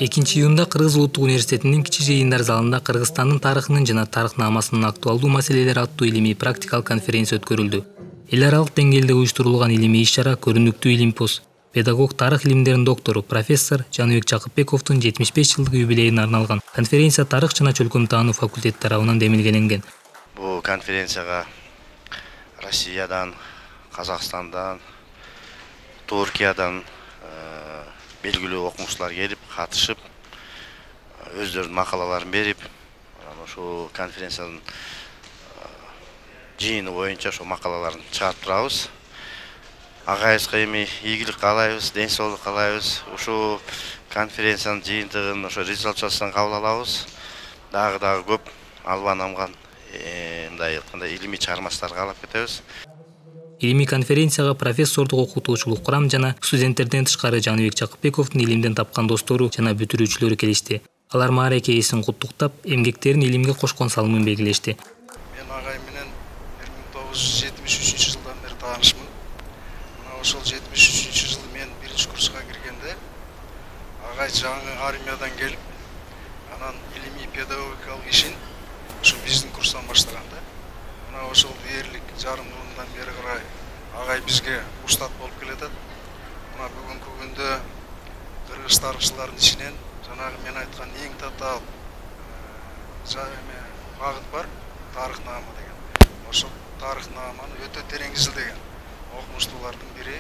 2-июнда Кыргыз Улуттук университетинин кичи жыйындар залында Кыргызстандын тарыхынын жана тарыхнамасынын актуалдуу маселелери аттуу илимий практикалык конференция өткөрүлдү. Эл аралык деңгээлде уюштурулган илимий иш-чара көрүнүктүү илимпоз. Педагог тарых илимдеринин доктору профессор Жаныбек Жакыпбековдун 75 жылдык юбилейине арналган конференция тарых жана чөлкөм таануу факультети тарабынан демилгеленген. Бул конференцияга Россиядан, Казакстандан, Туркиядан белгилүү окумуштуулар келип, катышып, өздөрүнүн макалаларын берип, ошол конференциянын жыйыны боюнча ошол макалаларын чыгарып турабыз. Агайыбызга эми ийгилик каалайбыз, ден соолук каалайбыз. Ушул конференциянын жыйынтыгын ошо результатсын кабыл алабыз. Дагы көп албанамган мындай илимий чыгармачыларга алып кетебиз. Илимий конференцияга профессордук окутуучулук курам жана студенттерден тышкары Жаныбек Жакыпбековдун илимден тапкан достору жана бүтүрүүчүлөрү келишти. Алар маараке ээсин куттуктап, эмгектерин илимге кошкон салымын белгилешти. Мен агай менен 1973 жылдан бери таанышмын. Мына ошол 73 жылы мен 1-курска киргенде агай жаңы армиядан келип, анан илимий педагогикалык ишин ушу биздин курстан баштаган да. Мына ошол дээрлик жарым жылдан бери карай агай бизге устат болуп келатат. Мына бүгүнкү күндө кыргыз тарыхчылардын ичинен жанагы мен айткан эң татаал багыт бар, тарыхнама деген. Ошол тарыхнаманы өтө терең изилдеген окумуштуулардын бири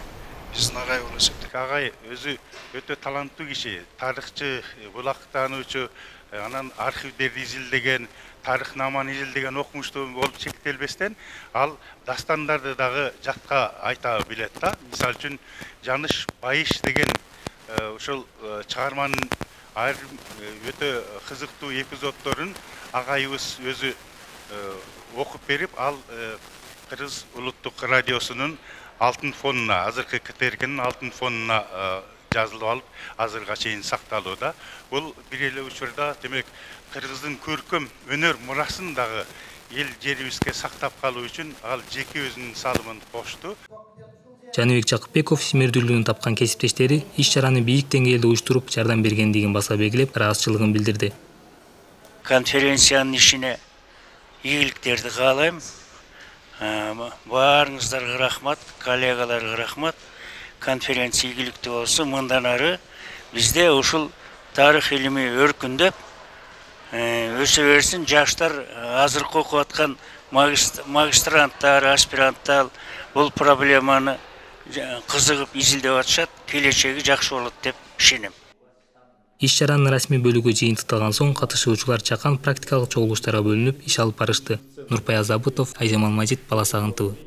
биздин агай болуп эсептелет. Агай өзү өтө таланттуу киши, тарыхчы, булак таануучу, анан архивдерди изилдеген, тарыхнаманы изилдеген окумуштуу болуп чектелбестен, ал дастандарды дагы жатка айта билет да. Мисалы үчүн Жаныш Байыш деген ошол чыгарманын айрым өтө кызыктуу эпизоддорун агайыбыз өзү окуп берип, ал Кыргыз Улуттук радиосунун алтын фонуна, азыркы КТРКнын алтын фонуна жазылып алып, азырга чейин сакталууда. Бул бир эле учурда демек Кыргыздын көркөм өнөр мурасын дагы эл жерибизге сактап калуу үчүн ал жеке өзүнүн салымын кошту. Жаныбек Жакыпбеков симирдүүлүгүн тапкан кесиптештери иш-чараны бийик деңгээлде уюштуруп жардам бергендигин баса белгилеп, ыраазычылыгын билдирди. Конференциянын ишине ийгиликтерди каалайм. Баарыңыздарга рахмат, коллегаларга рахмат. Конференция ийгиликтүү болсун. Мындан ары бизде ушул тарых илими өркүндөп өсө берсин. Жаштар азыркы окуп аткан магистранттар, аспиранттар бул проблеманы кызыгып изилдеп атышат. Келечеги жакшы болот деп ишенем. Иш-чаранын расмий бөлүгү жыйынтыкталган соң катышуучулар чакан практикалык чогулуштарга бөлүнүп иш алып барышты. Нурпай Азабытов, Айжамал Мажит, Бала Сагынтуу.